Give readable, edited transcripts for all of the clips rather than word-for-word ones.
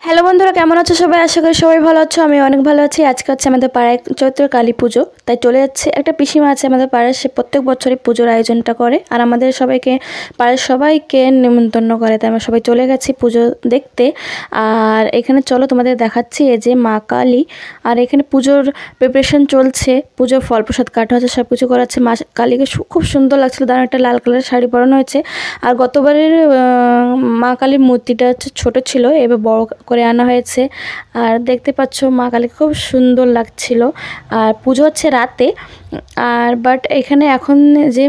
Hello বন্ধুরা, কেমন আছো সবাই? আশা করি সবাই ভালো আছো। আমি অনেক ভালো আছি। আজকে হচ্ছে আমাদের পাড়ায় চৈত্র কালী পুজো, তাই চলে যাচ্ছে। একটা পিসিমা আছে আমাদের পাড়ায়, সে প্রত্যেক বছরই পুজোর আয়োজনটা করে আর আমাদের সবাইকে, পাড়ার সবাইকে নিমন্ত্রণ করে। তাই আমরা সবাই চলে গেছি পুজো দেখতে। আর এখানে চলো তোমাদের দেখাচ্ছি, এই যে মা কালী। আর এখানে পুজোর প্রিপারেশন চলছে, পুজোর ফল প্রসাদ কাটা হচ্ছে, সব কিছু করাচ্ছে। মা কালীকে খুব সুন্দর লাগছিল, দাঁড়ানো একটা লাল কালারের শাড়ি পরানো হয়েছে। আর গতবারের মা কালীর মূর্তিটা হচ্ছে ছোটো ছিল, এবার বড় করে আনা হয়েছে। আর দেখতে পাচ্ছ মা কালীকে খুব সুন্দর লাগছিল। আর পুজো হচ্ছে রাতে। আর বাট এখানে এখন যে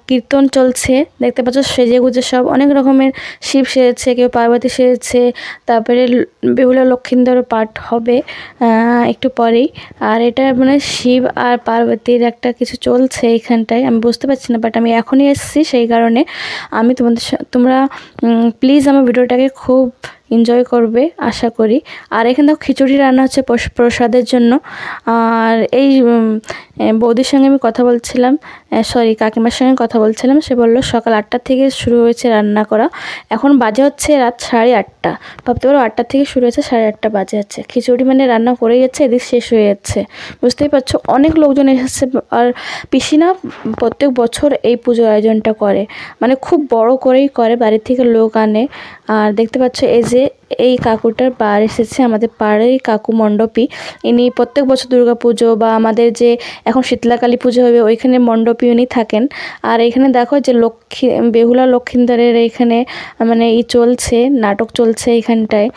কীর্তন চলছে দেখতে পাচ্ছ, সেজে গুজে সব অনেক রকমের শিব সেজেছে, কেউ পার্বতী সেজেছে। তারপরে বেহুলা লক্ষিন্দর পাঠ হবে একটু পরেই। আর এটা মানে শিব আর পার্বতীর একটা কিছু চলছে এইখানটায়, আমি বুঝতে পারছি না, বাট আমি এখনই এসেছি সেই কারণে আমি তোমরা প্লিজ আমার ভিডিওটাকে খুব এনজয় করবে আশা করি। আর এখানে দেখো খিচুড়ি রান্না হচ্ছে প্রসাদের জন্য। আর এই বৌদির সঙ্গে আমি কথা বলছিলাম, কাকিমার সঙ্গে কথা বলছিলাম। সে বললো সকাল 8টা থেকে শুরু হয়েছে রান্না করা, এখন বাজে হচ্ছে রাত 8:30। ভাবতে পারো 8টা থেকে শুরু হয়েছে, 8:30 বাজে যাচ্ছে। খিচুড়ি মানে রান্না করে যাচ্ছে, এদিক শেষ হয়ে যাচ্ছে, বুঝতেই পারছো। অনেক লোকজন এসেছে। আর পিসিনা প্রত্যেক বছর এই পুজোর আয়োজনটা করে, মানে খুব বড় করেই করে, বাড়ির থেকে লোক আনে। আর দেখতে পাচ্ছ এই কাকুটার বার এসেছে, আমাদের পাড়ারই কাকু মণ্ডপী। ইনি প্রত্যেক বছর দুর্গাপুজো বা আমাদের যে এখন শীতলা কালী পুজো হবে ওইখানে মণ্ডপী উনি থাকেন। আর এখানে দেখো যে বেহুলা লক্ষিন্দরের এইখানে মানে চলছে, নাটক চলছে এইখানটায়।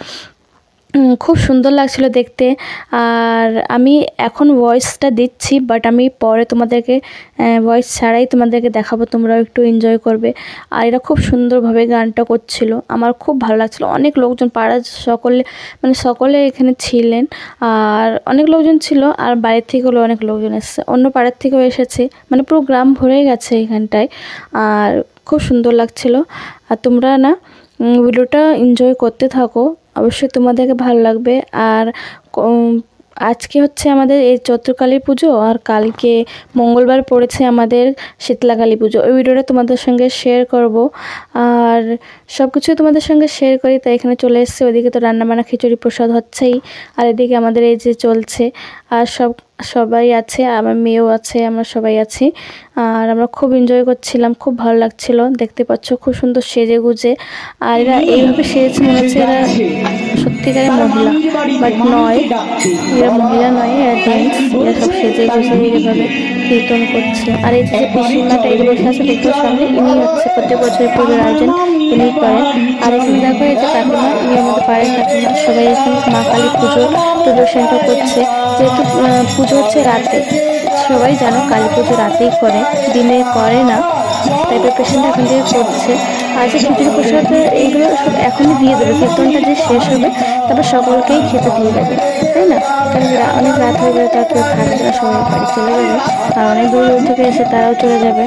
খুব সুন্দর লাগছিল দেখতে। আর আমি এখন ভয়েসটা দিচ্ছি, বাট আমি পরে তোমাদেরকে ভয়েস ছাড়াই তোমাদেরকে দেখাবো, তোমরাও একটু এনজয় করবে। আর এরা খুব সুন্দরভাবে গানটা করছিল, আমার খুব ভালো লাগছিল। অনেক লোকজন, পাড়ার সকলে এখানে ছিলেন। আর অনেক লোকজন ছিল, আর বাইরের থেকেও অনেক লোকজন এসেছে, অন্য পাড়ার থেকেও এসেছে, মানে পুরো গ্রাম ভরে গেছে এখানটায়। আর খুব সুন্দর লাগছিল। আর তোমরা না ভিডিওটা এনজয় করতে থাকো, অবশ্যই তোমাদেরকে ভালো লাগবে। আর আজকে হচ্ছে আমাদের এই চৈত্রকালী পুজো, আর কালকে মঙ্গলবার পড়েছে আমাদের শীতলা কালী পুজো। ওই ভিডিওটা তোমাদের সঙ্গে শেয়ার করব। আর সব কিছু তোমাদের সঙ্গে শেয়ার করি, তাই এখানে চলে এসেছে। ওইদিকে তো রান্নাবান্না খিচুড়ি প্রসাদ হচ্ছেই, আর এদিকে আমাদের এই যে চলছে। আর সবাই আছে, আমার মেয়েও আছে, আমরা সবাই আছি। আর আমরা খুব এনজয় করছিলাম, খুব ভালো লাগছিল। দেখতে পাচ্ছ খুব সুন্দর সেজে গুজে। আর এরা এইভাবে সেজেছে, মনে হচ্ছে এরা সত্যিকারের মহিলা, বাট নয়, এরা মহিলা নয়, এরা জেন্টস। এরা সব সেজে গুজে এইভাবে কীর্তন করছে। আর এই যে পিসিমাটা এই বসে আছে দেখতে সামনে, ইনি হচ্ছে প্রত্যেক বছরের পুজোর আয়োজন ইনি করেন। আর এখানে দেখো এই যে কাকিমা, ইনি আমাদের পাড়ার কাকিমা। সবাই এখন মা কালী পুজোর প্রিপারেশনটা করছে, যেহেতু পুজো হচ্ছে রাতে। সবাই জানো কালী পুজো রাতেই করে, দিনে করে না, তাই প্রিপারেশনটা এখন থেকে করছে। আর যে খিচুড়ি প্রসাদ এইগুলো সব এখনই দিয়ে দেবে, কীর্তনটা যে শেষ হবে তারপর সকলকেই খেতে দিয়ে দেবে, তাই না? কারণ অনেক রাত হয়ে গেলে তার কেউ থাকবে না, সবাই বাড়ি চলে যাবে। আর অনেক দূর দূর থেকে এসে তারাও চলে যাবে,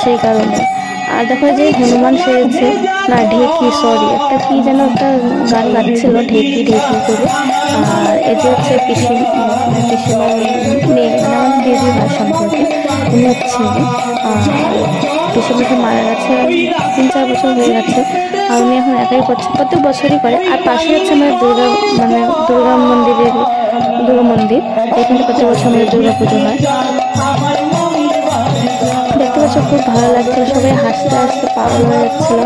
সেই কারণে। আর দেখো যে হনুমান সেরেছে, না ঢেকি, সরি, একটা কি যেন একটা গান গাচ্ছিল, ঢেকি ঢেকি করে। আর এই যে হচ্ছে পিসিমার মেয়ে, মানে আমাদের দিদি হয় সম্পর্কে, উনি হচ্ছে। আর পিসিমাকে মারা গেছে 3-4 বছর হয়ে গেছে। আর উনি এখন একাই করছে, প্রত্যেক বছরই করে। আর পাশে হচ্ছে আমাদের দুর্গা মন্দির, এখানে প্রত্যেক বছর আমাদের দুর্গা পুজো হয়। দেখতে পাচ্ছ খুব ভালো লাগছিল, সবাই হাসতে হাসতে পাগল হয়ে যাচ্ছিল।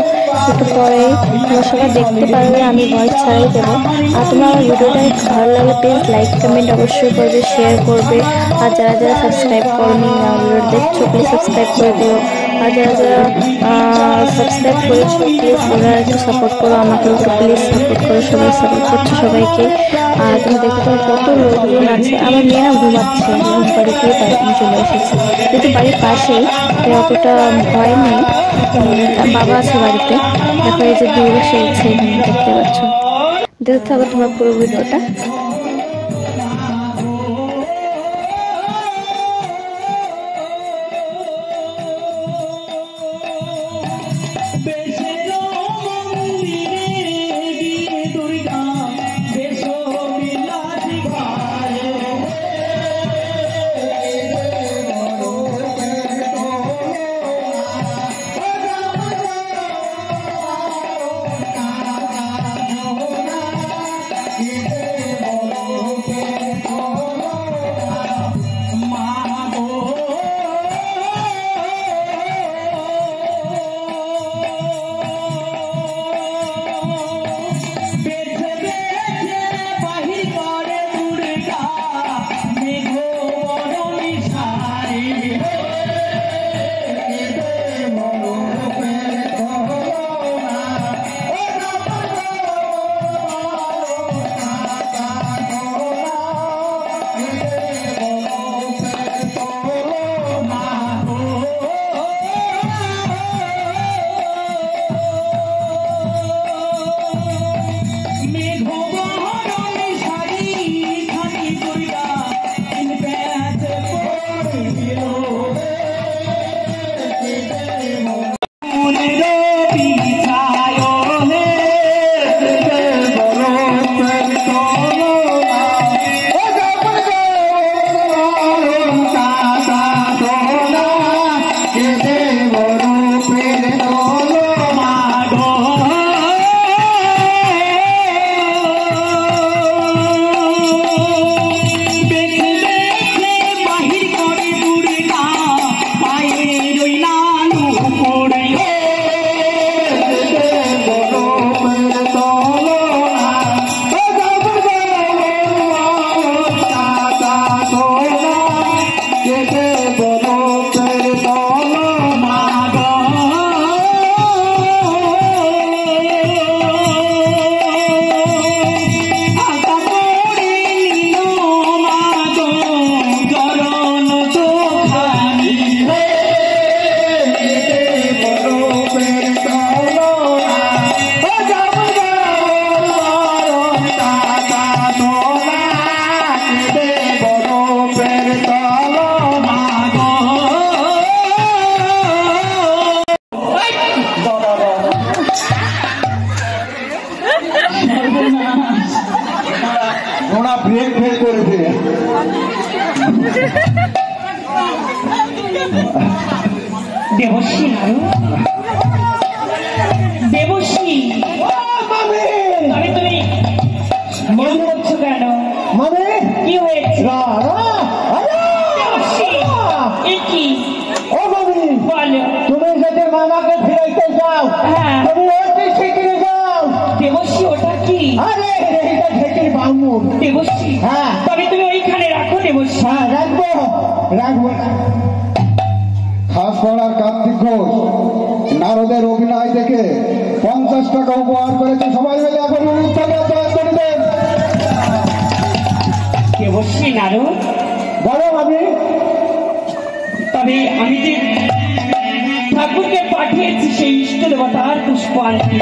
একটু পরেই তোমরা সবাই দেখতে পারবে, আমি ভয়েস ছাড়াই দেবো। আর তোমরা আমার ভিডিওটা ভালো লাগলে প্লিজ লাইক কমেন্ট অবশ্যই করবে, শেয়ার করবে। আর যারা যারা সাবস্ক্রাইব করনি, আমার ভিডিওটা দেখছো প্লিজ সাবস্ক্রাইব করে দিও। আর যারা যারা সাবস্ক্রাইব করেছো প্লিজ ওরা একটু সাপোর্ট করো, আমাকে একটু প্লিজ সাপোর্ট করো। সবাই সাপোর্ট করছো সবাইকে। আর তুমি দেখতে পাবো কত লোকজন আছে। আমার মেয়েরা ঘুমাচ্ছে, ঘুম বাড়িতেই চলে এসেছি, যেহেতু বাড়ির পাশেই, তাই অতটা ভয় নেই। বাবা আছে বাড়িতে। দেখো এই যে দুর্গা সেজেছে, দেখতে পাচ্ছ। দেখতে থাকো তোমার পুরো ভিডিওটা। ওরা ব্রেক ফেল করেছে। দেবশ্রী নারু, দেবশ্রী তবে তুমি মনে করছো কেন? মানে কি হয়েছে? দেবশ্রী, এ কি? ও মামি, বলো। তুমি যদি মামাকে ফিরাইতে যাও, হ্যাঁ। তুমি ওকে শিখিয়ে যাও। দেবশ্রী, ওটা কি? আরে এইটা ঢেকির বামুন। দেবশ্রী, হ্যাঁ। তবে তুমি ওইখানে রাখো দেবশ্রী। হ্যাঁ, রাখবো রাখবো। খাসপাড়ার কার্তিক ঘোষ নারদের অভিনয় দেখে 50 টাকা উপহার করেছে। সবাই মিলে এখন অনুষ্ঠানে জয়েন করে দেন। দেবশ্রী নারু, বলো আমি, তবে আমি যে ঠাকুরকে পাঠিয়েছি সেই ইষ্ট দেবতার পুষ্প আনতে,